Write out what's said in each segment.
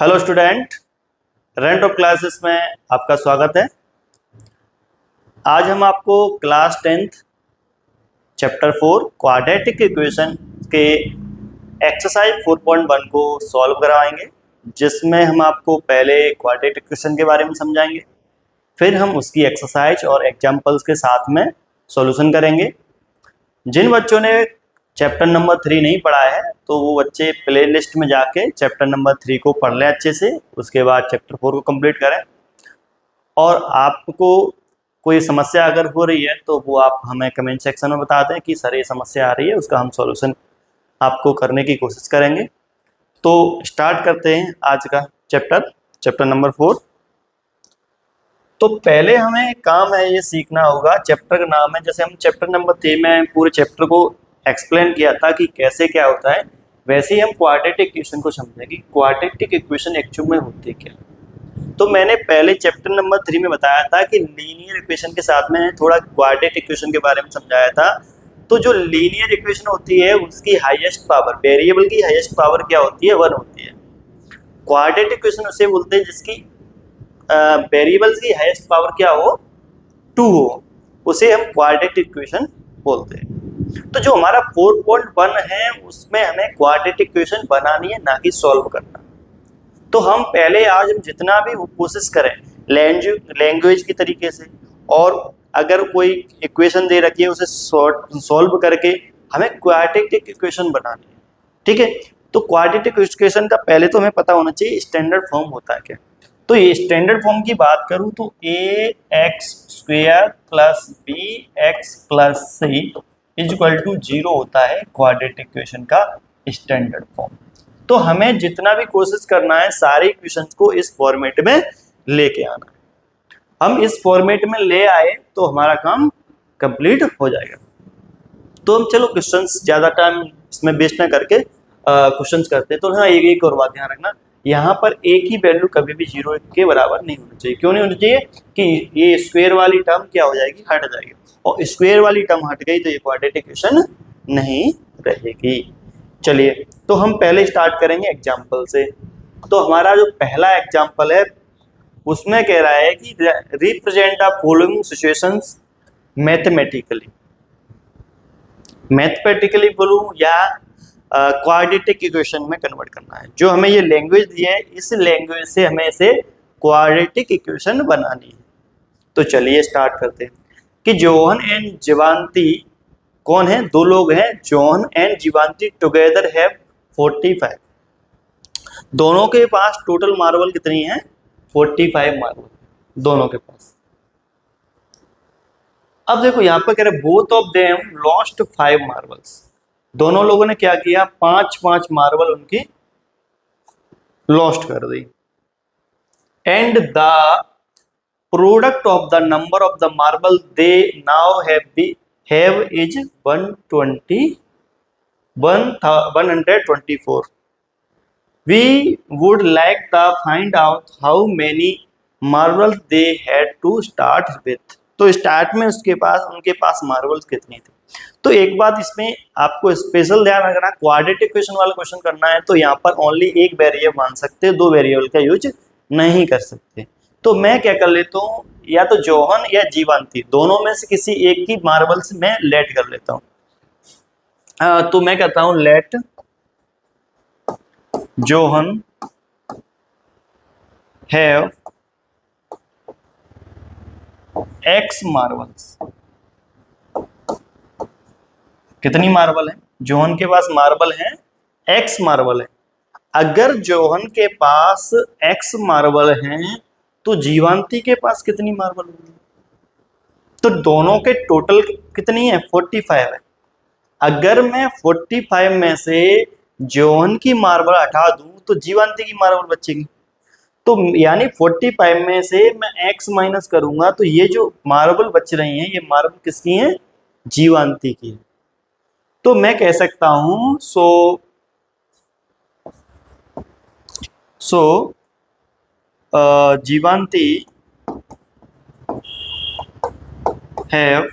Hello student, rent of classes में आपका स्वागत है। आज हम आपको class 10th chapter 4 quadratic equation के एक्सरसाइज 4.1 को सॉल्व करवाएंगे, जिसमें हम आपको पहले क्वाड्रेटिक इक्वेशन के बारे में समझाएंगे, फिर हम उसकी एक्सरसाइज और एग्जाम्पल्स के साथ में सॉल्यूशन करेंगे। जिन बच्चों ने चैप्टर नंबर 3 नहीं पढ़ा है तो वो बच्चे प्ले लिस्ट में जाके चैप्टर नंबर 3 को पढ़ लें अच्छे से, उसके बाद चैप्टर 4 को कंप्लीट करें। और आपको कोई समस्या अगर हो रही है तो वो आप हमें कमेंट सेक्शन में बता दें कि सर ये समस्या आ रही है, उसका हम सॉल्यूशन आपको करने की कोशिश करेंगे। तो स्टार्ट करते हैं आज का चैप्टर नंबर 4। तो पहले हमें काम है ये सीखना होगा, चैप्टर का नाम है, जैसे हम चैप्टर नंबर 3 में पूरे चैप्टर को एक्सप्लेन किया था कि कैसे क्या होता है, वैसे ही हम क्वाड्रेटिक इक्वेशन को समझेंगे। क्वाड्रेटिक इक्वेशन एक्चुअल में होती क्या। तो मैंने पहले चैप्टर नंबर 3 में बताया था कि लीनियर इक्वेशन के साथ में थोड़ा क्वाड्रेटिक इक्वेशन के बारे में समझाया था। तो जो लीनियर इक्वेशन होती है उसकी हाईएस्ट पावर, वेरिएबल की हाईएस्ट पावर क्या होती है, 1 होती है। क्वाड्रेटिक इक्वेशन उसे बोलते हैं जिसकी वेरिएबल्स की हाईएस्ट पावर क्या हो, 2 हो, उसे हम क्वाड्रेटिक इक्वेशन बोलते हैं। तो जो हमारा 4.1 है उसमें हमें क्वाड्रेटिक इक्वेशन बनानी है, ना कि सॉल्व करना। तो हम पहले आज हम जितना भी कोशिश करें लैंग्वेज की तरीके से, और अगर कोई इक्वेशन दे रखी है उसे सॉल्व करके हमें क्वाड्रेटिक इक्वेशन बनानी है। ठीक है, तो क्वाड्रेटिक इक्वेशन का पहले तो हमें पता होना चाहिए स्टैंडर्ड फॉर्म होता है क्या। तो ये स्टैंडर्ड फॉर्म की बात करूं तो ax² plus bx plus c equal to 0 होता है क्वाड्रेटिक इक्वेशन का स्टैंडर्ड फॉर्म। तो हमें जितना भी कोशिश करना है सारे इक्वेशंस को इस फॉर्मेट में लेके आना है। हम इस फॉर्मेट में ले आए तो हमारा काम कंप्लीट हो जाएगा। तो हम चलो क्वेश्चंस ज़्यादा टाइम इसमें वेस्ट ना करके क्वेश्चंस करते हैं। तो हाँ, एक और बात ध्यान रखना, यहाँ पर एक ही वैल्यू कभी भी 0 के बराबर नहीं होनी चाहिए। क्यों नहीं होनी चाहिए कि ये स्क्वायर वाली टर्म क्या हो जाएगी, हट जाएगी, और स्क्वायर वाली टर्म हट गई तो ये क्वाड्रेटिक इक्वेशन नहीं रहेगी। चलिए, तो हम पहले स्टार्ट करेंगे एग्जाम्पल से। तो हमारा जो पहला एग्जाम्पल है उसमें कह रहा है कि represent the following situations mathematically बोलूं या क्वाड्रेटिक इक्वेशन में कन्वर्ट करना है। जो हमें ये लैंग्वेज दी है, इस लैंग्वेज से हमें इसे क्वाड्रेटिक इक्वेशन बनानी है। तो चलिए स्टार्ट करते हैं कि जोहन एंड जीवांती कौन है, दो लोग हैं, जोहन एंड जीवांती टुगेदर हैव 45। दोनों के पास टोटल मार्बल कितनी है, 45 मार्बल दोनों के पास। अब देखो यहाँ पर कह रहे both of them lost 5 marbles. दोनों लोगों ने क्या किया, 5-5 मार्बल उनकी लॉस्ट कर दी। And the product of the number of the marble they now have is 124. We would like to find out how many marbles they had to start with. तो start में उनके पास मार्बल्स कितनी थी। तो एक बात इसमें आपको स्पेशल ध्यान रखना, क्वाड्रेटिक इक्वेशन वाला क्वेश्चन करना है तो यहाँ पर ओनली एक वेरिएबल मान सकते हैं, 2 वेरिएबल का यूज नहीं कर सकते। तो मैं क्या कर लेता हूँ, या तो जोहन या जीवांती दोनों में से किसी एक की मार्बल से मैं लेट कर लेता हूँ। तो मैं कहता हूँ let John have x marbles. कितनी मार्बल है, जोहन के पास मार्बल है x मार्बल है। अगर जोहन के पास x मार्बल हैं तो जीवांती के पास कितनी मार्बल होगी, तो दोनों के टोटल कितनी है, 45 है। अगर मैं 45 में से जोहन की मार्बल हटा दूं तो जीवांती की मार्बल बचेगी। तो यानी 45 में से मैं x माइनस करूंगा तो ये जो मार्बल बच रही हैं ये मार्बल किसकी हैं, जीवांती की है। तो मैं कह सकता हूं जीवांती हैव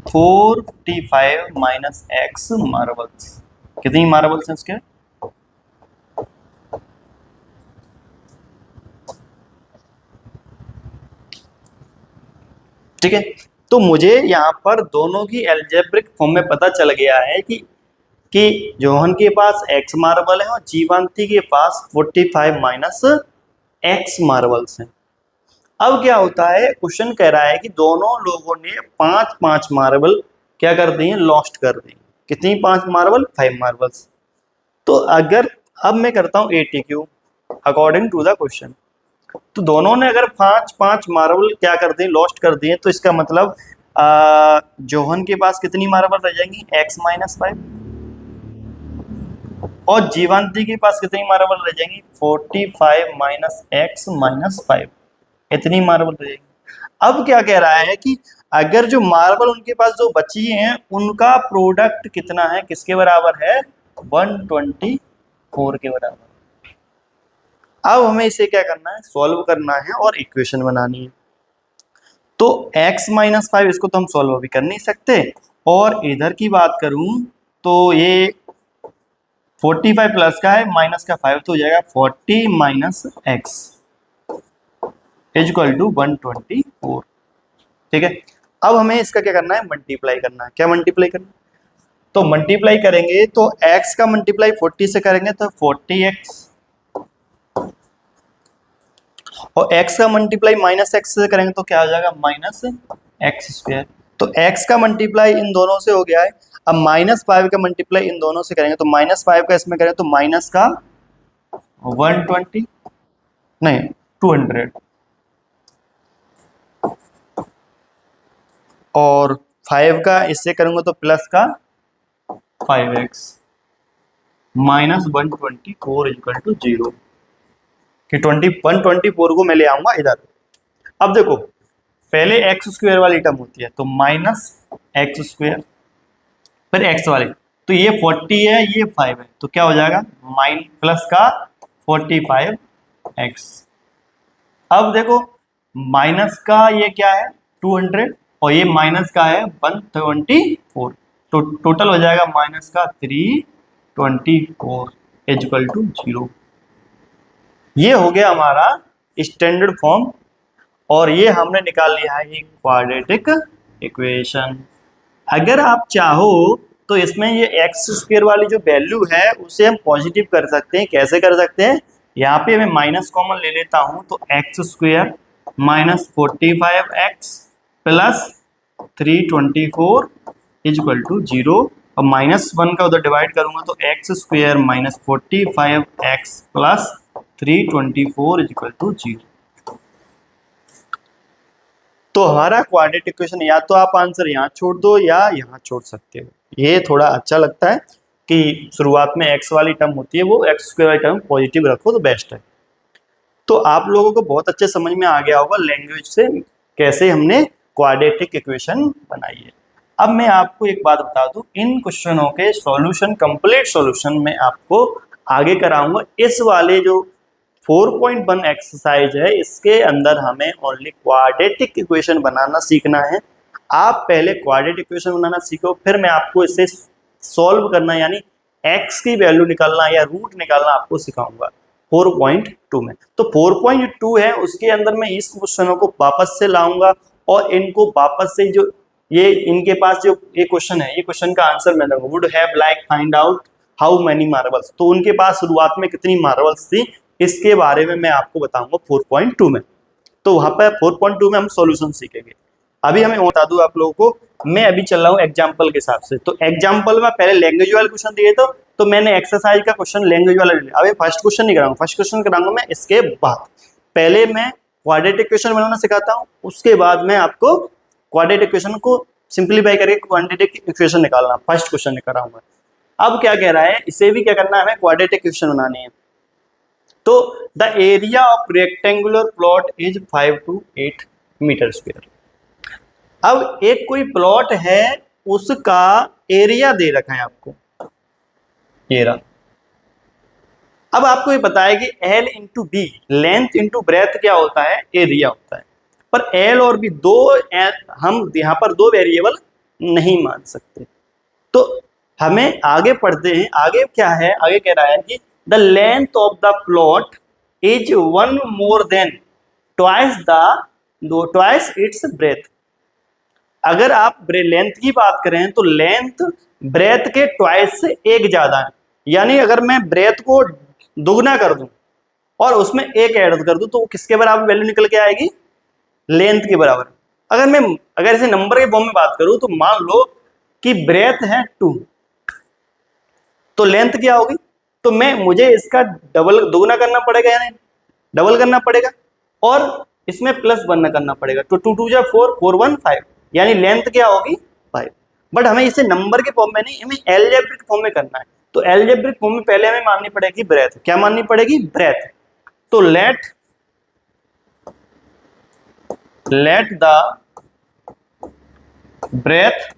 45 माइनस x मार्बल्स। कितनी मार्बल्स हैं उसके, ठीक है, तो मुझे यहाँ पर दोनों की एल्जेब्रिक फॉर्म में पता चल गया है कि जोहन के पास x मार्बल है और जीवांती के पास 45 माइनस x मार्बल्स हैं। अब क्या होता है, क्वेश्चन कह रहा है कि दोनों लोगों ने 5-5 मार्बल क्या कर दिए, लॉस्ट कर दिए। कितनी 5 मार्बल, 5 मार्बल्स। तो अगर अब मैं करता हूं ATQ according to the question, तो दोनों ने अगर 5-5 मार्बल क्या कर दिए, लॉस्ट कर दिए, तो इसका मतलब जोहन के पास कितनी मार्बल रह जाएंगी, x माइनस 5, और जीवांती के पास कितनी मार्बल रह जाएंगी, 45 माइनस x माइनस 5, इतनी मार्बल रह जाएगी। अब क्या कह रहा है कि अगर जो मार्बल उनके पास जो बची हैं उनका प्रोडक्ट कितना है, किसके बराबर है, 124 के बराबर। अब हमें इसे क्या करना है, सॉल्व करना है और इक्वेशन बनानी है। तो x माइनस 5 इसको तो हम सॉल्व भी कर नहीं सकते, और इधर की बात करूं तो ये 45 प्लस का है, माइनस का 5, तो हो जाएगा 40 minus x is equal to 124। ठीक है, अब हमें इसका क्या करना है, मल्टीप्लाई करना है। क्या मल्टीप्लाई करना है, तो मल्टीप्लाई करेंगे तो x का मल्टीप्लाई 40 से करेंगे तो 40x, और x का मल्टीप्लाई माइनस x से करेंगे तो क्या हो जाएगा, माइनस एक्स स्क्वायर। तो x का मल्टीप्लाई इन दोनों से हो गया है। अब माइनस 5 का मल्टीप्लाई इन दोनों से करेंगे तो माइनस 5 का इसमें करें तो माइनस का 120 नहीं 200, और 5 का इससे करूंगा तो प्लस का 5x माइनस 124 इक्वल टू 0, कि 124 को मैं ले आऊंगा इधर। अब देखो पहले एक्स स्क्वायर वाली टर्म होती है तो माइनस एक्स स्क्वायर, फिर एक्स वाली, तो ये 40 है ये 5 है, तो क्या हो जाएगा, माइन प्लस का 45x। अब देखो माइनस का ये क्या है 200, और ये माइनस का है 124, तो टोटल हो जाएगा माइनस का 324 इक्वल टू 0। ये हो गया हमारा स्टैंडर्ड फॉर्म, और ये हमने निकाल लिया है ये क्वाड्रेटिक इक्वेशन। अगर आप चाहो तो इसमें ये एक्स स्क्वायर वाली जो वैल्यू है उसे हम पॉजिटिव कर सकते हैं। कैसे कर सकते हैं, यहाँ पे मैं माइनस कॉमन ले लेता हूं तो एक्स स्क्वायर माइनस 45x प्लस 324 इक्वल टू 0, और माइनस 1 का उधर डिवाइड करूंगा तो एक्स स्क्वायर माइनस 45x प्लस 324 इक्वल टू 0। तो हमारा क्वाड्रेटिक इक्वेशन, या तो आप आंसर यहाँ छोड़ दो या यहाँ छोड़ सकते हो। ये थोड़ा अच्छा लगता है कि शुरुआत में एक्स वाली टर्म होती है वो एक्स स्क्वायर वाली टर्म पॉजिटिव रखो तो बेस्ट है। तो आप लोगों को बहुत अच्छे समझ में आ गया होगा लैंग्वेज से कैसे हमने क्वाड्रेटिक इक्वेशन बनाई है। अब मैं आपको एक बात बता दूं, इन क्वेश्चनों के सॉल्यूशन, कंप्लीट सॉल्यूशन में आपको आगे कराऊंगा। इस वाले जो 4.1 एक्सरसाइज है इसके अंदर हमें ओनली क्वाड्रेटिक इक्वेशन बनाना सीखना है। आप पहले क्वाड्रेटिक इक्वेशन बनाना सीखो, फिर मैं आपको इसे सॉल्व करना यानी x की वैल्यू निकालना या रूट निकालना आपको सिखाऊंगा 4.2 में। तो 4.2 है उसके अंदर मैं इस क्वेश्चनों को वापस से लाऊंगा, और इनको वापस से जो ये इनके पास जो ये क्वेश्चन है, ये क्वेश्चन का आंसर मैं दूंगा, would have like find out how many marbles. तो उनके पास शुरुआत में कितनी मार्बल्स थी इसके बारे में मैं आपको बताऊंगा 4.2 में। तो वहां पर 4.2 में हम सॉल्यूशन सीखेंगे। अभी हमें बता दूं आप लोगों को, मैं अभी चल रहा हूं एग्जांपल के हिसाब से। तो एग्जांपल में पहले लैंग्वेज वाला क्वेश्चन दिए तो मैंने एक्सरसाइज का क्वेश्चन लैंग्वेज वाला लिया। अभी फर्स्ट क्वेश्चन नहीं कराऊंगा, फर्स्ट क्वेश्चन कराऊंगा मैं इसके बाद। पहले मैं क्वाड्रेटिक इक्वेशन बनाना सिखाता हूं, उसके बाद मैं आपको क्वाड्रेटिक इक्वेशन को सिंप्लीफाई करके क्वाड्रेटिक इक्वेशन निकालना फर्स्ट क्वेश्चन कराऊंगा। अब क्या कह रहा है, इसे भी क्या करना है, हमें क्वाड्रेटिक इक्वेशन बनानी है। तो the area of rectangular plot is 5 to 8 metre square. अब एक कोई प्लॉट है उसका एरिया दे रखा है आपको, ये रहा। अब आपको ये पता है कि L into B, length into breadth क्या होता है, एरिया होता है। पर L और B दो, हम यहाँ पर दो वेरिएबल नहीं मान सकते। तो हमें आगे पढ़ते हैं, आगे क्या है, आगे कह रहा है कि the length of the plot is one more than twice its breadth। अगर आप लेंथ की बात करें तो लेंथ ब्रेथ के ट्वाइस से एक ज्यादा है, यानी अगर मैं ब्रेथ को दुगना कर दूं और उसमें एक ऐड कर दूं तो वो किसके बराबर वैल्यू निकल के आएगी, लेंथ के बराबर। अगर इसे नंबर के फॉर्म में बात करूं तो मान लो कि ब्रेथ है 2, तो लेंथ क्या होगी, तो मुझे इसका डबल दुगना करना पड़ेगा, यानी डबल करना पड़ेगा और इसमें प्लस 1 करना पड़ेगा, तो 2 2 जा 4 4 1 5, यानी लेंथ क्या होगी 5। बट हमें इसे नंबर के फॉर्म में नहीं, हमें एलजेब्रिक फॉर्म में करना है। तो एलजेब्रिक फॉर्म में पहले हमें माननी पड़ेगी ब्रेथ। क्या माननी पड़ेगी, ब्रेथ। तो let the breadth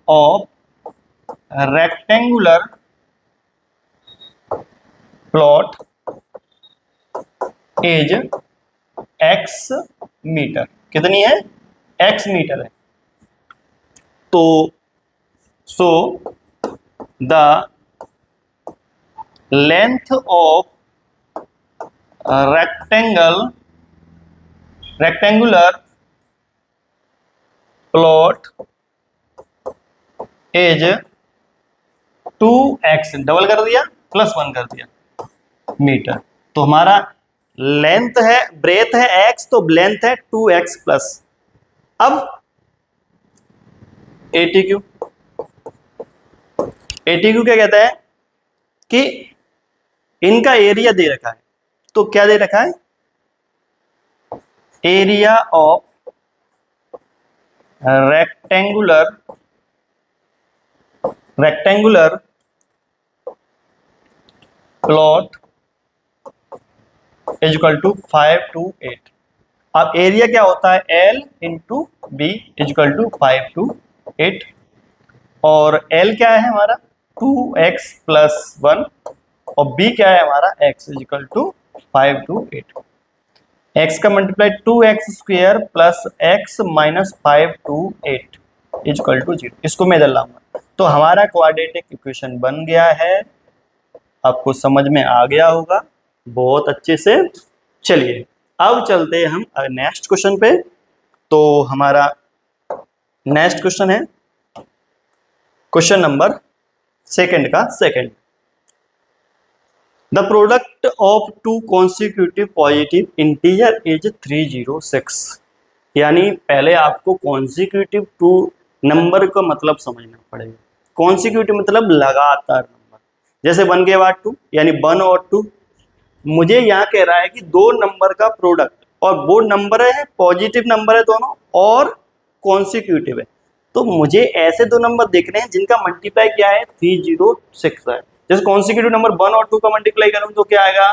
of rectangular plot is x metre. कितनी है, x मीटर है। तो so the length of rectangular plot is 2x, double कर दिया प्लस 1 कर दिया मीटर। तो हमारा लेंथ है, ब्रेथ है x, तो लेंथ है 2x प्लस। अब ATQ क्या कहता है कि इनका एरिया दे रखा है, तो क्या दे रखा है, area of rectangular plot is equal to 5 to 8। अब एरिया क्या होता है, L into B is equal to 5 to 8, और L क्या है हमारा 2x प्लस 1, और B क्या है हमारा x is equal to 5 to 8। x का multiply 2x square plus x minus 5 to 8 is equal to 0। इसको मैं इधर लाऊंगा, तो हमारा क्वाड्रेटिक इक्वेशन बन गया है। आपको समझ में आ गया होगा बहुत अच्छे से। चलिए अब चलते हैं हम नेक्स्ट क्वेश्चन पे। तो हमारा नेक्स्ट क्वेश्चन है क्वेश्चन नंबर सेकंड का second. The product of to consecutive positive integer is 306। यानी पहले आपको कॉन्सिक्यूटिव टू नंबर का मतलब समझना पड़ेगा। कॉन्सिक्यूटिव मतलब लगातार नंबर, जैसे 1 के बाद 2, यानी 1 और 2। मुझे यहाँ कह रहा है कि दो नंबर का प्रोडक्ट, और वो नंबर है पॉजिटिव नंबर है दोनों और कॉन्सिक्यूटिव है। तो मुझे ऐसे दो नंबर देख रहे हैं जिनका मल्टीप्लाई क्या है 306 है। जैसे कॉन्सिक्यूटिव नंबर 1 और 2 का मल्टीप्लाई करूं तो क्या आएगा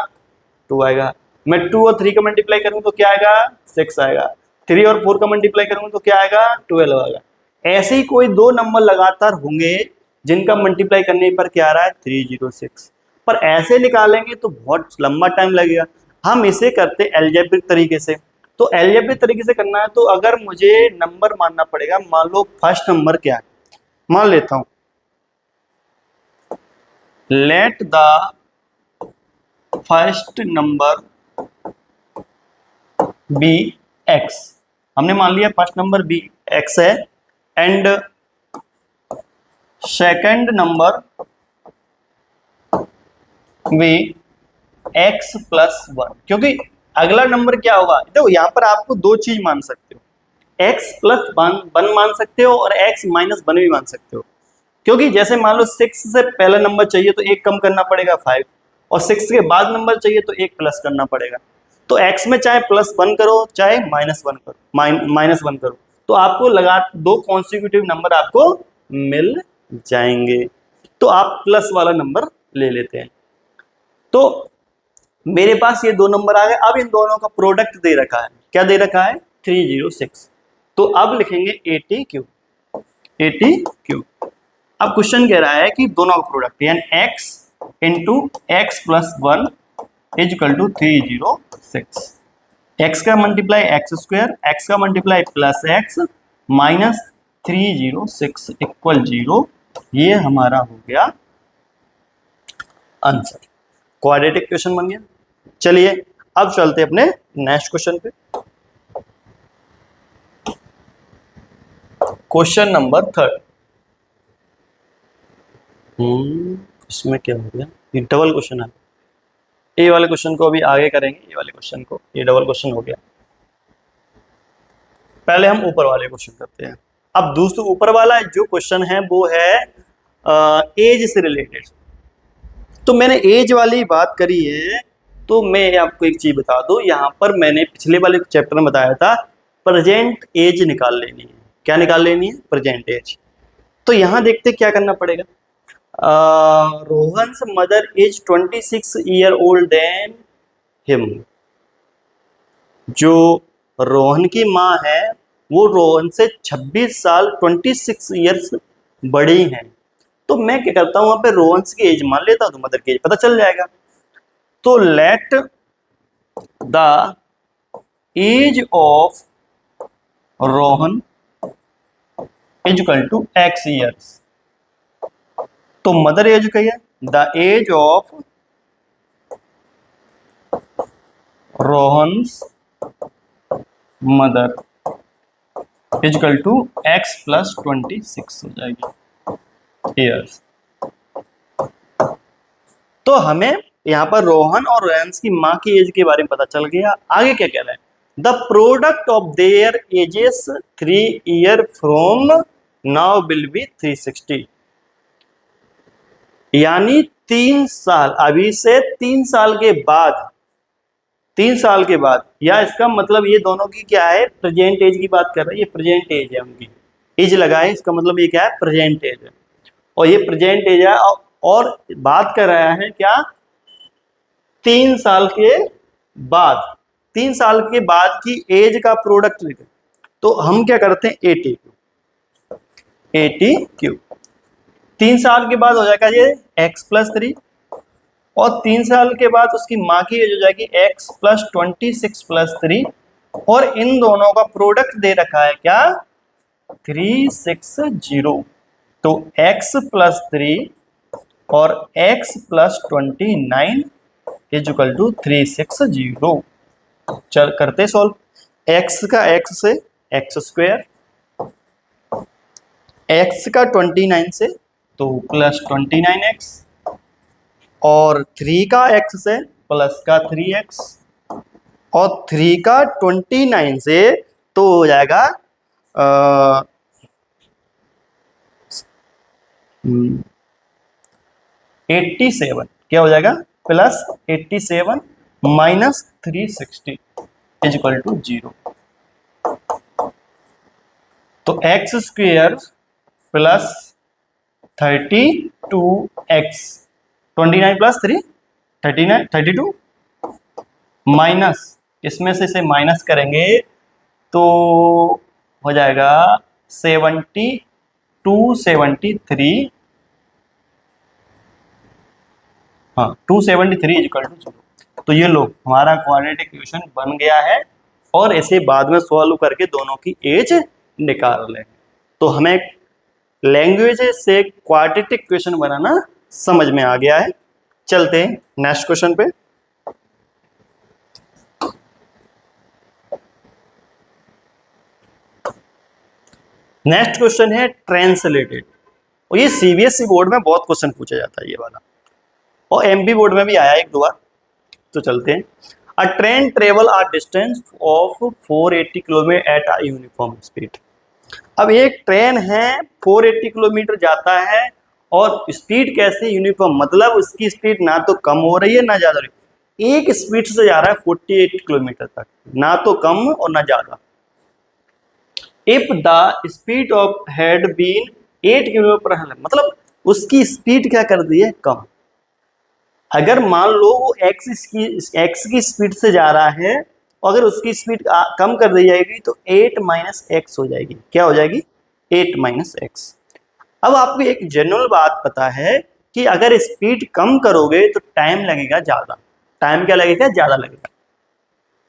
2 आएगा। मैं 2 और 3 का मल्टीप्लाई करूं तो क्या आएगा 6 आएगा। 3 और 4 का मल्टीप्लाई करूं तो क्या आएगा 12 आएगा। ऐसे ही कोई दो नंबर लगातार होंगे जिनका मल्टीप्लाई करने पर क्या आ रहा है 306, पर ऐसे निकालेंगे तो बहुत लंबा टाइम लगेगा। हम इसे करते अलजेब्रिक तरीके से। तो अलजेब्रिक तरीके से करना है तो अगर मुझे नंबर मानना पड़ेगा, मान लो फर्स्ट नंबर क्या है, मान लेता हूं let the first number be x. हमने मान लिया फर्स्ट नंबर बी एक्स है, and second number be x plus 1। क्योंकि अगला नंबर क्या होगा, देखो यहाँ पर आपको दो चीज मान सकते हो, x प्लस 1 मान सकते हो और x माइनस 1 भी मान सकते हो। क्योंकि जैसे मान लो 6 से पहला नंबर चाहिए तो एक कम करना पड़ेगा 5, और 6 के बाद नंबर चाहिए तो एक प्लस करना पड़ेगा। तो x में चाहे +1 करो चाहे -1 करो, -1 करो, तो आपको लगा दो कॉन्सिक्यूटिव नंबर आपको मिल जाएंगे। तो आप प्लस वाला नंबर ले लेते हैं। तो मेरे पास ये दो नंबर आ गए। अब इन दोनों का प्रोडक्ट दे रखा है, क्या दे रखा है 306। तो अब लिखेंगे ATQ। अब क्वेश्चन कह रहा है कि दोनों का प्रोडक्ट यानी x into x plus 1 is equal to 306। x का मल्टीप्लाई एक्स स्क्वायर, x का multiply plus x minus 306 equal 0। ये हमारा हो गया आंसर। क्वाड्रेटिक क्वेश्चन बन गया। चलिए अब चलते अपने नेक्स्ट क्वेश्चन पे। Question number 3। इसमें क्या हो गया, ये डबल क्वेश्चन है। ए वाले क्वेश्चन को अभी आगे करेंगे, ये वाले क्वेश्चन को, ये डबल क्वेश्चन हो गया। पहले हम ऊपर वाले क्वेश्चन करते हैं। अब दूसरा ऊपर वाला जो क्वेश्चन है वो है एज से रिलेटेड। तो मैंने एज वाली बात करी है, तो मैं आपको एक चीज बता दूं, यहाँ पर मैंने पिछले वाले चैप्टर में बताया था प्रेजेंट एज निकाल लेनी है। क्या निकाल लेनी है? Present age. तो यहाँ देखते क्या करना पड़ेगा। Rohan's mother is 26 year old then him. जो रोहन की माँ है वो रोहन से 26 साल 26 ईयर्स बड़ी हैं। तो मैं क्या करता हूँ, वहां पे रोहन्स की एज मान लेता हूँ, तो मदर की एज पता चल जाएगा। तो let the age of Rohan is equal to x years. तो मदर एज क्या है? The age of Rohan's mother is equal to x plus 26 हो जाएगी ईयर्स। तो हमें यहाँ पर रोहन और रोहन्स की माँ की एज के बारे में पता चल गया। आगे क्या कह रहे हैं? The product of their edges 3 year from now will be 360। यानी 3 साल, अभी से 3 साल के बाद, 3 साल के बाद, या इसका मतलब ये दोनों की क्या है? प्रेजेंट एज की बात कर रहे हैं। ये प्रेजेंट एज है उनकी, एज लगाए, इसका मतलब ये क्या है? प्रेजेंट एज है। और ये प्रेजेंट एज है, और बात कर रहा है क्या? 3 साल के बाद, 3 साल के बाद की एज का प्रोडक्ट लिखे। तो हम क्या करते हैं? ATQ। 3 साल के बाद हो जाएगा ये x प्लस 3, और 3 साल के बाद उसकी माँ की एज हो जाएगी x प्लस 26 प्लस 3, और इन दोनों का प्रोडक्ट दे रखा है क्या? 360। तो x प्लस 3 और x plus 29 is equal to 360। चल करते सॉल्व। x का x से एक्स स्क्वायर, x का 29 से तो प्लस 29x, और 3 का x से प्लस का 3x, और 3 का 29 से तो हो जाएगा 87। क्या हो जाएगा? Plus 87 minus 360 is equal to 0। तो x square plus 32x, 29 plus 3 39 32, minus इसमें से इसे माइनस करेंगे तो हो जाएगा 273। हाँ 273 इज इक्वल टू 0। तो ये लो हमारा क्वाड्रेटिक इक्वेशन बन गया है, और ऐसे बाद में सॉल्व करके दोनों की एज निकाल लें। तो हमें लैंग्वेज से क्वाड्रेटिक इक्वेशन बनाना समझ में आ गया है। चलते हैं नेक्स्ट क्वेश्चन पे। नेक्स्ट क्वेश्चन है ट्रेन से रिलेटेड, और ये सीबीएसई बोर्ड में बहुत क्वेश्चन पूछा जाता है ये वाला, और एमपी बोर्ड में भी आया एक दो बार। तो चलते हैं। अ train travel a distance of 480 kilometre at a uniform speed. अब एक ट्रेन है 480 किलोमीटर जाता है, और स्पीड कैसे? यूनिफॉर्म, मतलब उसकी स्पीड ना तो कम हो रही है ना ज्यादा हो रही है, एक स्पीड से जा रहा है 48 किलोमीटर तक, ना तो कम और ना ज्यादा। If the speed of had been 8 kilometre per hour, मतलब उसकी स्पीड क्या कर दी है? कम। अगर मान लो वो एक्स की स्पीड से जा रहा है, अगर उसकी स्पीड कम कर दी जाएगी तो 8 माइनस एक्स हो जाएगी। क्या हो जाएगी? 8 माइनस एक्स। अब आपको एक जनरल बात पता है कि अगर स्पीड कम करोगे तो टाइम लगेगा ज्यादा। टाइम क्या लगेगा? ज्यादा लगेगा।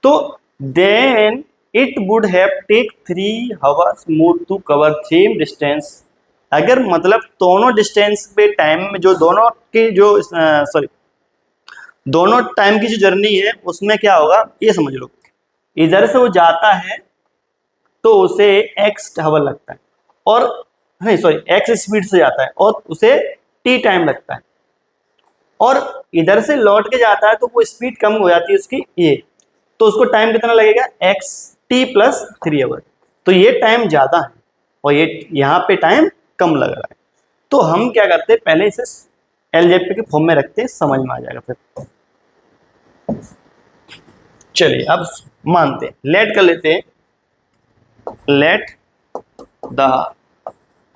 तो then it would have take 3 hours more to cover same distance. अगर मतलब दोनों डिस्टेंस पे टाइम में जो दोनों के जो दोनों टाइम की जो जर्नी है उसमें क्या होगा ये समझ लो। इधर से वो जाता है तो उसे x आवर लगता है, और नहीं सॉरी x स्पीड से जाता है और उसे t टाइम लगता है, और इधर से लौट के जाता है तो वो स्पीड कम हो जाती है उसकी ये, तो उसको टाइम कितना लगेगा x t प्लस 3 आवर, तो ये टाइम ज़्यादा है और ये यहाँ पे टाइम कम लग रहा है। तो हम क्या करते हैं, पहले इसे एलजेब्रा के फॉर्म में रखते हैं, समझ में आ जाएगा फिर। चलिए अब मानते हैं, लेट कर लेते हैं, let the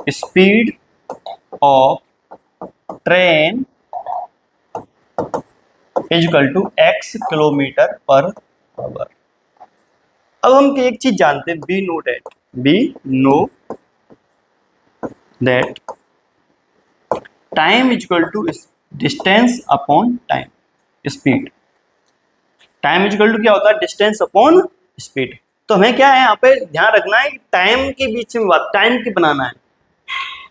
speed of train is equal to x kilometre per hour. अब हम एक चीज जानते हैं, we know that time is equal to distance upon time, speed. Time is equal to क्या होता है, डिस्टेंस अपॉन स्पीड। तो हमें क्या है यहाँ पे ध्यान रखना है, टाइम के बीच में बात, टाइम की बनाना है।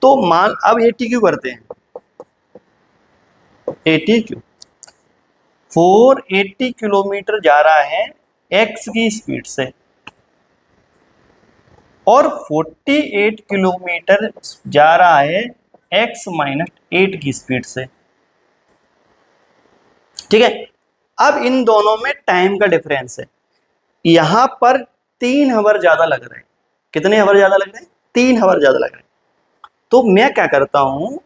तो मान अब 80 क्यों करते हैं, 80 क्यों, 480 किलोमीटर जा रहा है x की स्पीड से और 48 किलोमीटर जा रहा है x माइनस 8 की स्पीड से, ठीक है। अब इन दोनों में टाइम का डिफरेंस है, यहां पर 3 आवर ज्यादा लग रहे हैं। कितने आवर ज्यादा लग रहे हैं, 3 आवर ज्यादा लग रहे हैं। तो मैं क्या करता हूं,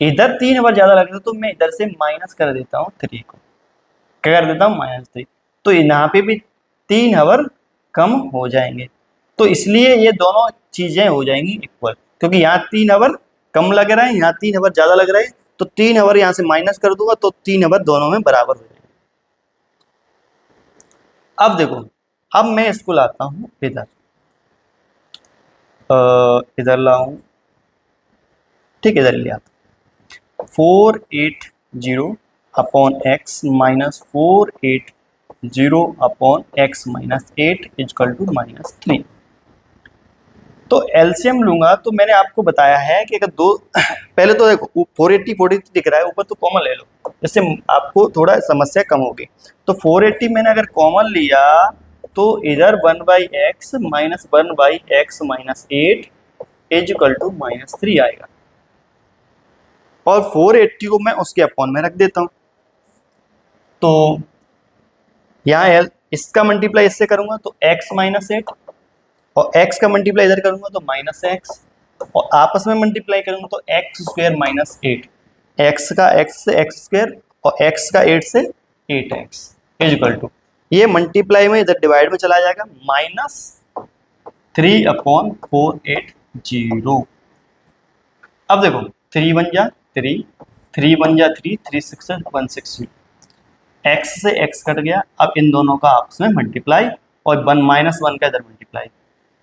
इधर 3 आवर ज्यादा लग रहे हैं तो मैं इधर से माइनस कर देता हूं 3 को, क्या कर देता हूं, -3। तो यहाँ पे भी 3 आवर कम हो जाएंगे, तो इसलिए ये दोनों चीजें हो जाएंगी इक्वल, क्योंकि यहाँ 3 आवर कम लग रहा है, यहाँ 3 आवर ज्यादा लग रहा है, तो 3 आवर यहाँ से माइनस कर दूंगा तो 3 आवर दोनों में बराबर हो जाएंगे। अब देखो, अब मैं इसको लाता हूँ इधर, इधर लाऊं, ठीक, इधर ले आता, 480 upon x minus 480 upon x minus 8 is equal to -3। तो एलसीएम लूंगा, तो मैंने आपको बताया है कि अगर दो पहले तो देखो 480 दिख रहा है ऊपर, तो कॉमन ले लो, इससे आपको थोड़ा समस्या कम होगी। तो 480 मैंने अगर कॉमन लिया तो इधर 1/x minus 1/x minus 8 is equal to -3 आएगा, और 480 को मैं उसके अपॉन में रख देता हूं। तो यहाँ इसका मल्टीप्लाई इससे करूंगा तो x माइनस 8, और x का मल्टीप्लाई इधर करूंगा तो -x, और आपस में मल्टीप्लाई करूंगा तो x स्क्वायर माइनस 8, x का x से x स्क्वायर और x का 8 से 8x इजकल टू, ये मल्टीप्लाई में इधर डिवाइड में चला जाएगा, -3 अपॉन 480। अब देखो 3 बन जा 3, 3 बन जा 3, 3 6 160, x से x कट गया। अब इन दोनों का आपस में मल्टीप्लाई और -1 का इधर मल्टीप्लाई।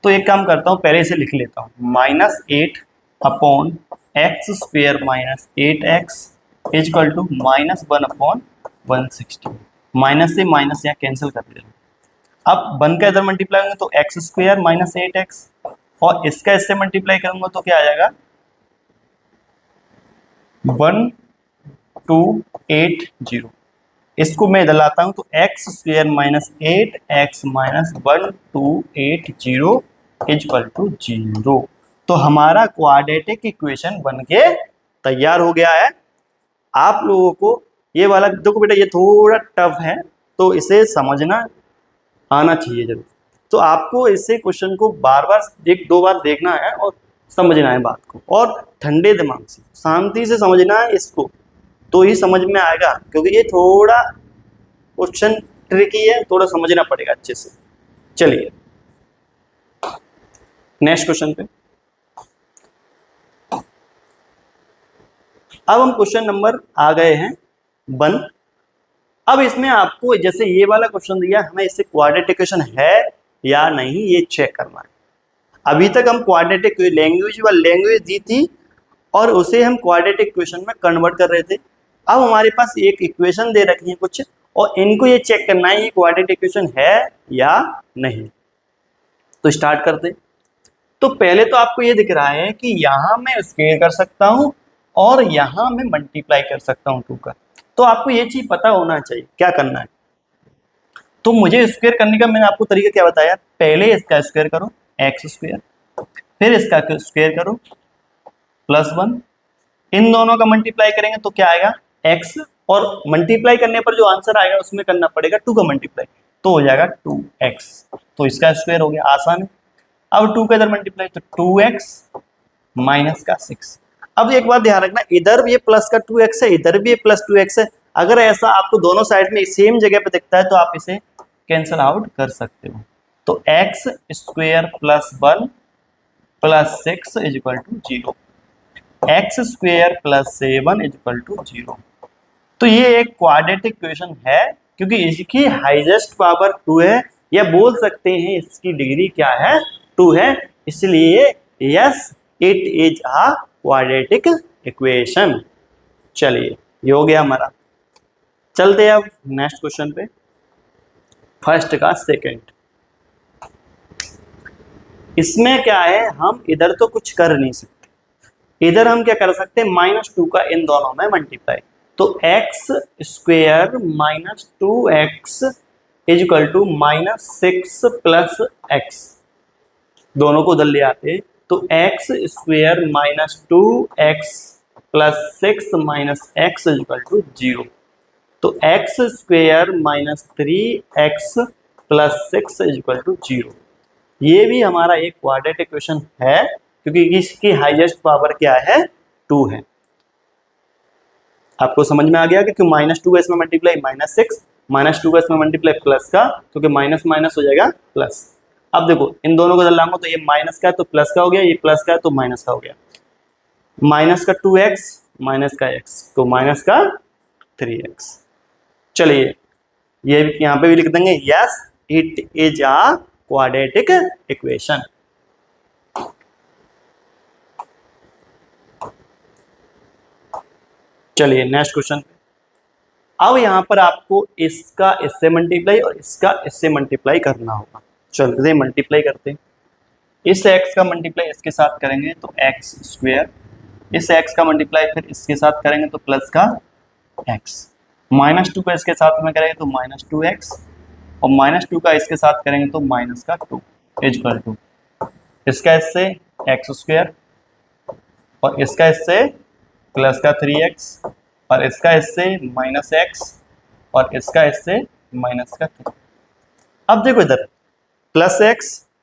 तो एक काम करता हूँ, पहले इसे लिख लेता हूँ, -8 upon x square minus 8x is equal to -1 upon 160। Minus से माइनस यहाँ कैंसिल कर देना। अब 1 का इधर मल्टीप्लाई करूँगा तो x स्क्वायर माइनस 8x, और इसका इससे मल्टीप्लाई करूँगा तो क्या आ जाएगा, 1280। इसको मैं इधर लाता हूं तो x square minus 8x minus 1280 is equal to 0। तो हमारा क्वाड्रेटिक इक्वेशन बनके तैयार हो गया है। आप लोगों को ये वाला देखो बेटा, ये थोड़ा टफ है तो इसे समझना आना चाहिए जरूर। तो आपको इसे क्वेश्चन को बार बार 1-2 बार देखना है और समझना है बात को, और ठंडे दिमाग से शांति से समझना है इसको, तो ही समझ में आएगा, क्योंकि ये थोड़ा क्वेश्चन ट्रिकी है, थोड़ा समझना पड़ेगा अच्छे से। चलिए नेक्स्ट क्वेश्चन पे। अब हम क्वेश्चन नंबर आ गए हैं 1। अब इसमें आपको जैसे ये वाला क्वेश्चन दिया, हमें इससे क्वाड्रेटिक इक्वेशन है या नहीं ये चेक करना है। अभी तक हम क्वाड्रेटिक लैंग्वेज दी थी और उसे हम क्वाड्रेटिक इक्वेशन में कन्वर्ट कर रहे थे। अब हमारे पास एक इक्वेशन दे रखी है कुछ, और इनको ये चेक करना है ये क्वाड्रेटिक इक्वेशन है या नहीं। तो स्टार्ट करते। तो पहले तो आपको ये दिख रहा है कि यहाँ मैं स्क्वायर कर सकता हूँ और यहाँ मैं मल्टीप्लाई कर सकता हूँ 2 का। तो आपको ये चीज पता होना चाहिए क्या करना है। तो मुझे स्क्वायर करने का मैंने आपको तरीका क्या बताया, पहले इसका स्क्वायर करो x स्क्वायर, फिर इसका स्क्वायर करो +1, इन दोनों का मल्टीप्लाई करेंगे तो क्या आएगा x, और मल्टीप्लाई करने पर जो आंसर आएगा उसमें करना पड़ेगा 2 का मल्टीप्लाई, तो हो जाएगा 2x, तो इसका स्क्वायर हो गया, आसान है। अब 2 का इधर मल्टीप्लाई तो 2x माइनस का 6। अब एक बात ध्यान रखना, इधर भी ये प्लस का 2x है, इधर भी ये प्लस 2x है। अगर ऐसा आपको दोनों साइड में सेम जगह पे दिखता है तो आप इसे कैंसिल आउट कर सकते हो। तो x स्क्वायर +1 + 6 = 0, x स्क्वायर +7 = 0। तो ये एक क्वाड्रेटिक इक्वेशन है क्योंकि इसकी हाईएस्ट पावर 2 है, या बोल सकते हैं इसकी डिग्री क्या है 2 है, इसलिए yes it is a quadratic equation. चलिए ये हो गया हमारा। चलते हैं अब नेक्स्ट क्वेश्चन पे, फर्स्ट का सेकंड। इसमें क्या है, हम इधर तो कुछ कर नहीं सकते, इधर हम क्या कर सकते हैं -2 का इन दोनों में मल्टीप्लाई, तो x स्क्वायर -2x = -6 + x, दोनों को उधर ले आते तो x स्क्वायर -2x + 6 - x = 0, तो x स्क्वायर -3x + 6 = 0। ये भी हमारा एक क्वाड्रेटिक इक्वेशन है क्योंकि इसकी हाईएस्ट पावर क्या है 2 है। आपको समझ में आ गया कि क्यों -2 का इसमें मल्टीप्लाई -6, -2 का इसमें मल्टीप्लाई प्लस का, क्योंकि माइनस माइनस हो जाएगा प्लस। अब देखो इन दोनों को लाऊंगा तो ये माइनस का है तो प्लस का हो गया, ये प्लस का है तो माइनस का हो गया, माइनस का 2x माइनस का x तो माइनस का 3x। चलिए ये यहाँ पे भी लिख देंगे yes it is a quadratic equation. चलिए नेक्स्ट क्वेश्चन। अब यहाँ पर आपको इसका इससे मल्टीप्लाई और इसका इससे मल्टीप्लाई करना होगा। चलते मल्टीप्लाई करते हैं, इस x का मल्टीप्लाई इसके साथ करेंगे तो x स्क्वायर, इस x का मल्टीप्लाई फिर इसके साथ करेंगे तो प्लस का x, -2 का इसके साथ में करेंगे तो -2x, और -2 का इसके साथ करेंगे तो माइनस का 2 = इसका इससे x स्क्वायर, और इसका इससे प्लस का 3x, और इसका इससे -x, और इसका इससे माइनस का 3। अब देखो इधर +x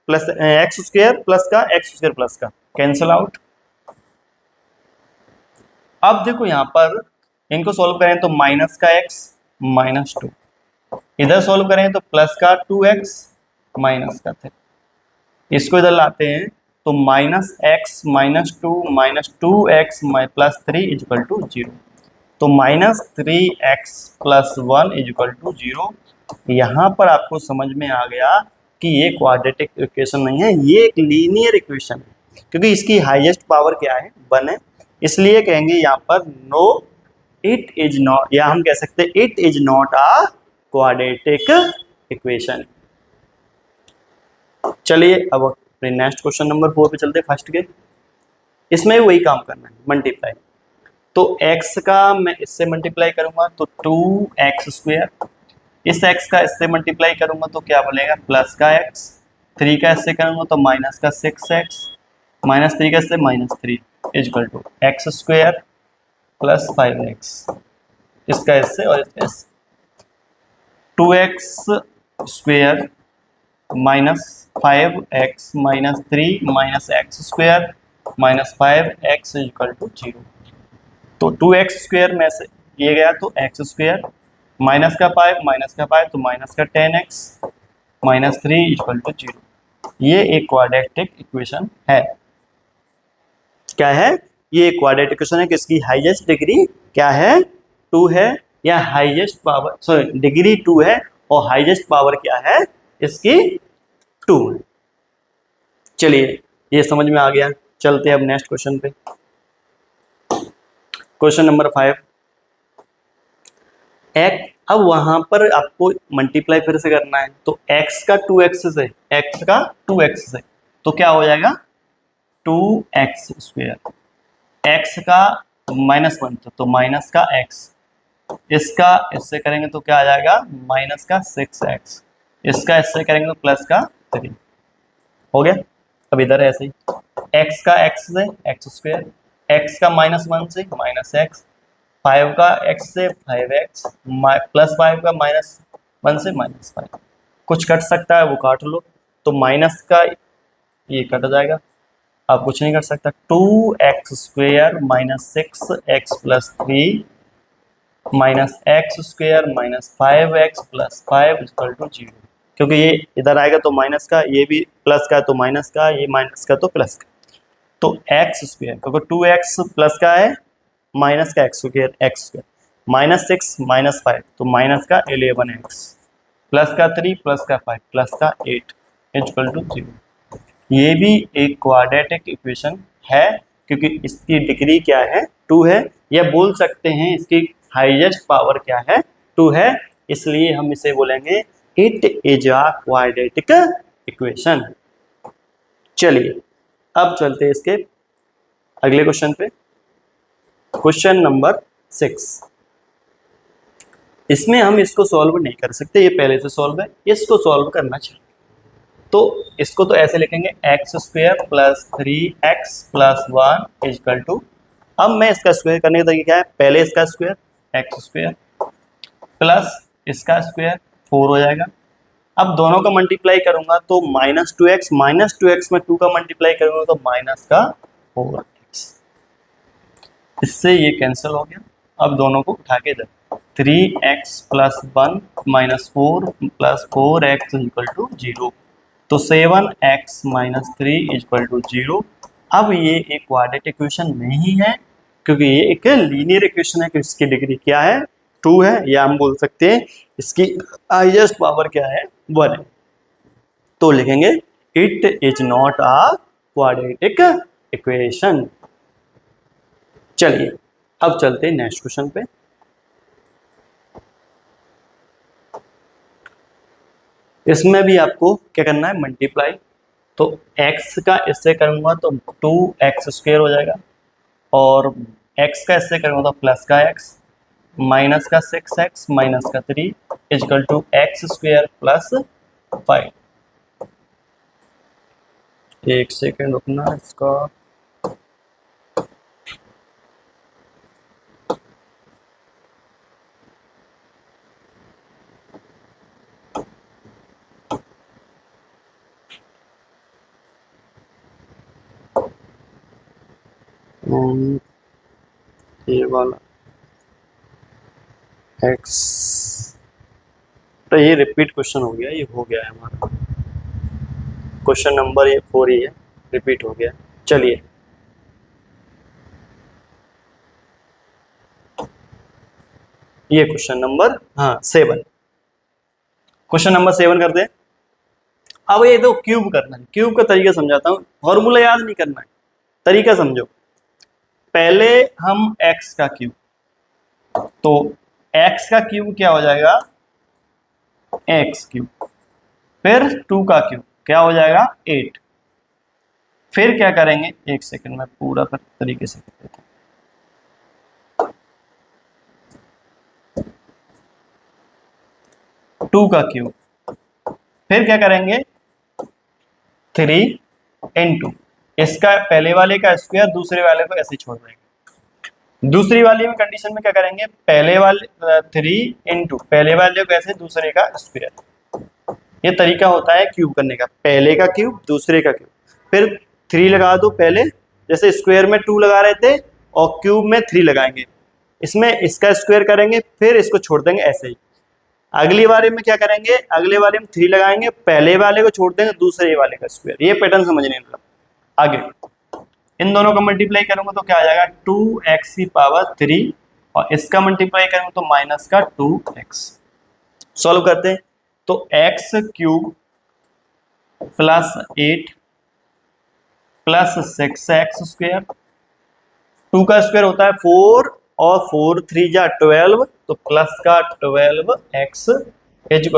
+ x स्क्वायर प्लस का x स्क्वायर प्लस का कैंसिल आउट। अब देखो यहाँ पर इनको सॉल्व करें तो माइनस का x -2, इधर सॉल्व करें तो प्लस का 2x माइनस का 3, इसको इधर लाते हैं तो -x -2 2x + 3 = 0, तो -3x + 1 = 0। यहाँ पर आपको समझ में आ गया कि ये क्वाड्रेटिक इक्वेशन नहीं है, ये एक लीनियर इक्वेशन है क्योंकि इसकी हाईएस्ट पावर क्या है 1 है, इसलिए कहेंगे यहाँ पर नो इट इज नॉट, या हम कह सकते हैं it is not a quadratic equation. चलिए अब अपने नेक्स्ट क्वेश्चन नंबर 4 पे चलते हैं, फर्स्ट के। इसमें वही काम करना है मल्टीप्लाई, तो x का मैं इससे मल्टीप्लाई करूंगा तो 2x स्क्वायर, इस x का इससे मल्टीप्लाई करूंगा तो क्या बोलेगा प्लस का x, 3 का इससे करूंगा तो माइनस का 6x, -3 का इससे -3 = x स्क्वायर + 5x, इसका इससे और इसका इससे 2x square -5x -3 -x square -5x = 0, तो 2x स्क्वायर में से ये गया तो x स्क्वायर माइनस का 5 तो माइनस का 10x -3 = 0। ये एक क्वाड्रेटिक इक्वेशन है। क्या है ये क्वाड्रेटिक इक्वेशन है कि इसकी हाईएस्ट डिग्री क्या है 2 है, या हाईएस्ट पावर सॉरी डिग्री 2 है और हाईएस्ट पावर क्या है इसकी 2 है। चलिए ये समझ में आ गया। चलते हैं अब नेक्स्ट क्वेश्चन पे, क्वेश्चन नंबर 5। अब वहां पर आपको मल्टीप्लाई फिर से करना है, तो x का 2x से तो क्या हो जाएगा 2x स्क्वायर, x का -1 तो माइनस का x, इसका इससे करेंगे तो क्या आ जाएगा माइनस का 6x, इसका इससे करेंगे तो प्लस का 3 हो गया। अब इधर ऐसे ही एक्स का एक्स से एक्स स्क्वायर, एक्स का -1 से -x, 5 का x से 5x, +5 का -1 से -5। कुछ कट सकता है वो काट लो, तो माइनस का ये कट जाएगा, आप कुछ नहीं कर सकता। 2x² -6x + 3 -x² -5x + 5 = 0, क्योंकि ये इधर आएगा तो माइनस का, ये भी प्लस का तो माइनस का, ये माइनस का तो प्लस का, तो x², क्योंकि 2x प्लस का है, माइनस का x² -6 -5 तो माइनस का 11x, प्लस का 3 प्लस का 5 प्लस का 8 = 0। ये भी एक क्वाड्रेटिक इक्वेशन है, क्योंकि इसकी डिग्री क्या है, 2 है, या बोल सकते हैं इसकी हाईएस्ट पावर क्या है, 2 है, इसलिए हम इसे बोलेंगे it is a quadratic equation. चलिए अब चलते हैं इसके अगले क्वेश्चन पे, क्वेश्चन नंबर 6। इसमें हम इसको सॉल्व नहीं कर सकते, ये पहले से सॉल्व है, इसको सॉल्व करना चाहिए। तो इसको तो ऐसे लिखेंगे x² + 3x + 1 = अब मैं इसका स्क्वायर करने का तरीका क्या है, पहले इसका स्क्वायर x² प्लस इसका स्क्वायर 4 हो जाएगा। अब दोनों का मल्टीप्लाई करूंगा तो -2x में 2 का मल्टीप्लाई करूंगा तो -4x, इससे ये कैंसिल हो गया। अब दोनों को उठा के दे, 3x + 1 -4 + 4x = 0, तो 7x - 3 = 0। अब ये एक क्वाड्रेटिक इक्वेशन नहीं है, क्योंकि ये एक लीनियर इक्वेशन है कि इसकी डिग्री क्या है, 2 है, या हम बोल सकते हैं इसकी हाईएस्ट पावर क्या है, 1 है। तो लिखेंगे it is not a quadratic equation. चलिए अब चलते हैं नेक्स्ट क्वेश्चन पे। इसमें भी आपको क्या करना है, मल्टीप्लाई। तो x का इससे करूंगा तो 2x² हो जाएगा, और x का इससे करूंगा तो प्लस का x, माइनस का 6x माइनस का 3 = x² + 5। एक सेकेंड रुकना इसका, ये वाला x, तो ये रिपीट क्वेश्चन हो गया, ये हो गया है हमारा क्वेश्चन नंबर, ये 4 ही है, रिपीट हो गया। चलिए ये क्वेश्चन नंबर 7, क्वेश्चन नंबर 7 करते हैं। अब ये तो क्यूब करना है, क्यूब का तरीका समझाता हूँ, फॉर्मूला याद नहीं करना है, तरीका समझो। पहले हम x का क्यूब, तो x का क्यूब क्या हो जाएगा, x³, फिर 2 का क्यूब क्या हो जाएगा 8। फिर क्या करेंगे, एक सेकंड में पूरा तरीके से कर देता हूं। 2 का क्यूब, फिर क्या करेंगे 3 × इसका पहले वाले का स्क्वायर, दूसरे वाले को ऐसे छोड़ देंगे। दूसरी वाली में कंडीशन में क्या करेंगे, पहले वाले 3 × पहले वाले को ऐसे, दूसरे का स्क्वायर। ये तरीका होता है क्यूब करने का, पहले का क्यूब दूसरे का क्यूब, फिर 3 लगा दो पहले, जैसे स्क्वायर में 2 लगा रहे थे और क्यूब में 3 लगाएंगे, इसमें इसका स्क्वायर करेंगे, फिर इसको छोड़ देंगे ऐसे ही। अगली बारी में क्या करेंगे, अगले वाले में 3 लगाएंगे, पहले वाले को छोड़ देंगे, दूसरे वाले का स्क्वायर। ये पैटर्न समझने वाला। आगे इन दोनों का मल्टीप्लाई करूंगा तो क्या आ जाएगा, 2x³ और इसका मल्टीप्लाई करूंगा तो -2x। सॉल्व करते हैं, तो x³ + 8 + 6x², 2 का स्क्वायर होता है 4 और 4 3 जा 12, तो प्लस का 12x =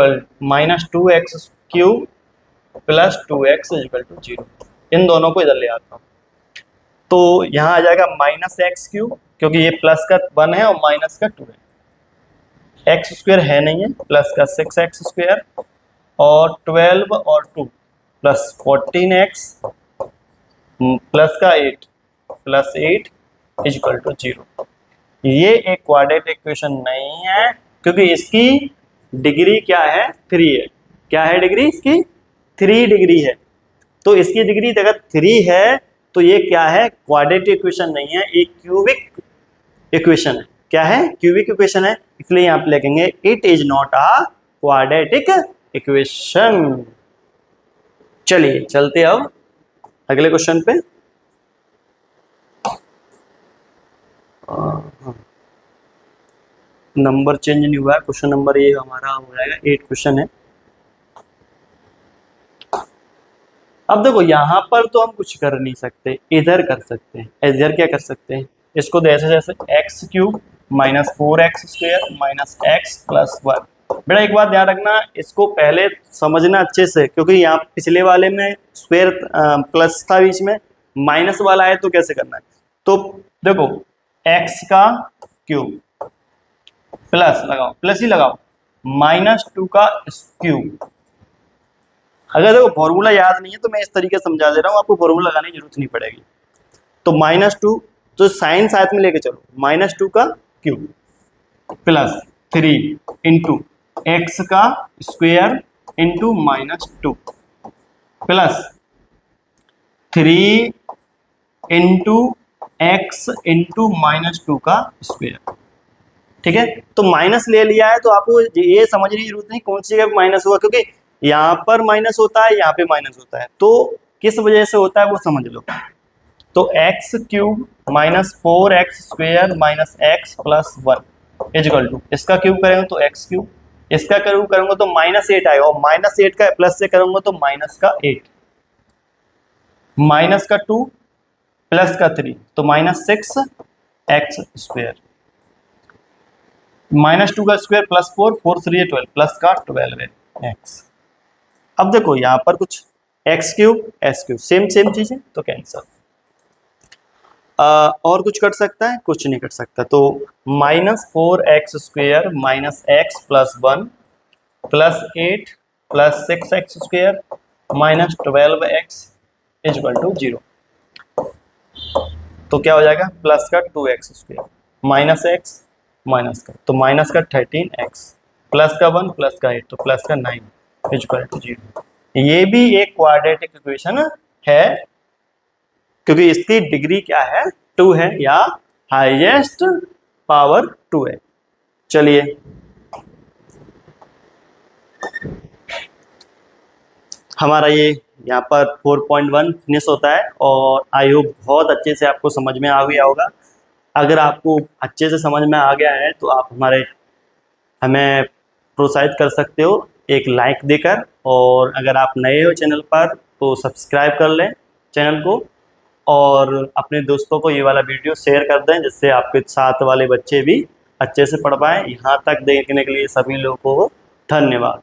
-2x³ + 2x = 0। इन दोनों को इधर ले आता हूँ, तो यहाँ आ जाएगा -x³, क्योंकि ये प्लस का 1 है और माइनस का 2 है, x² है नहीं है, प्लस का 6x² और 12 और 2 + 14x प्लस का 8 प्लस 8 इज इक्वल टू 0। ये एक क्वाड्रेटिक इक्वेशन नहीं है, क्योंकि इसकी डिग्री क्या है, 3 है। क्या है डिग्री इसकी, 3 डिग्री है। तो इसकी डिग्री अगर 3 है तो ये क्या है, क्वाड्रेटिक इक्वेशन नहीं है, एक क्यूबिक इक्वेशन है। क्या है, क्यूबिक इक्वेशन है, इसलिए यहाँ पे लिखेंगे it is not a quadratic equation. चलिए चलते अब अगले क्वेश्चन पे। नंबर चेंज नहीं हुआ है, क्वेश्चन नंबर ये हमारा हो जाएगा 8 क्वेश्चन है। अब देखो यहाँ पर तो हम कुछ कर नहीं सकते, इधर कर सकते हैं। इधर क्या कर सकते हैं, इसको जैसे जैसे x cube minus 4x square minus x plus 1। बेटा एक बात ध्यान रखना, इसको पहले समझना अच्छे से, क्योंकि यहाँ पिछले वाले में स्क्वायर प्लस था, बीच में माइनस वाला है, तो कैसे करना है। तो देखो x का क्यूब प्लस लगाओ, प्लस ही लगाओ, -2 का क्यूब। अगर देखो फॉर्मूला याद नहीं है तो मैं इस तरीके से समझा दे रहा हूँ, आपको फॉर्मूला लगाने की जरूरत नहीं पड़ेगी। तो -2, तो साइन साथ में लेके चलो, -2 का क्यूब प्लस 3 इंटू एक्स का square into -2 plus 3 into x into -2 का स्क्वायर। ठीक है, तो माइनस ले लिया है, तो आपको ये समझने की जरूरत नहीं कौन सी जगह माइनस हुआ, क्योंकि यहाँ पर माइनस होता है, यहाँ पे माइनस होता है, तो किस वजह से होता है वो समझ लो। तो x cube minus 4x square minus x plus 1 is equal to, इसका क्यूब करेंगे तो एक्स क्यूब, इसका क्यूब करूंगा तो -8 आएगा, और -8 का प्लस से करूंगा तो माइनस का 8, माइनस का 2 प्लस का 3, तो -6x स्क्वायर, -2 का स्क्वायर प्लस 4, 4 3 12 प्लस का 12x। अब देखो यहाँ पर कुछ x cube S cube same चीज है, तो कैंसिल। और कुछ कर सकता है, कुछ नहीं कर सकता। तो -4x square minus x plus 1 plus 8 plus 6x square minus 12x is equal to 0। तो क्या हो जाएगा, प्लस का 2x square minus x minus का, तो माइनस का 13x प्लस का 1 प्लस का 8, तो प्लस का 9 इज इक्वल टू 0। ये भी एक क्वाड्रेटिक इक्वेशन है, क्योंकि इसकी डिग्री क्या है, 2 है, या हाईएस्ट पावर 2 है। चलिए हमारा ये यहाँ पर 4.1 फिनिश होता है, और आई होप बहुत अच्छे से आपको समझ में आ गया होगा। अगर आपको अच्छे से समझ में आ गया है तो आप हमें प्रोत्साहित कर सकते हो एक लाइक देकर, और अगर आप नए हो चैनल पर तो सब्सक्राइब कर लें चैनल को, और अपने दोस्तों को ये वाला वीडियो शेयर कर दें, जिससे आपके साथ वाले बच्चे भी अच्छे से पढ़ पाएँ। यहाँ तक देखने के लिए सभी लोगों को धन्यवाद।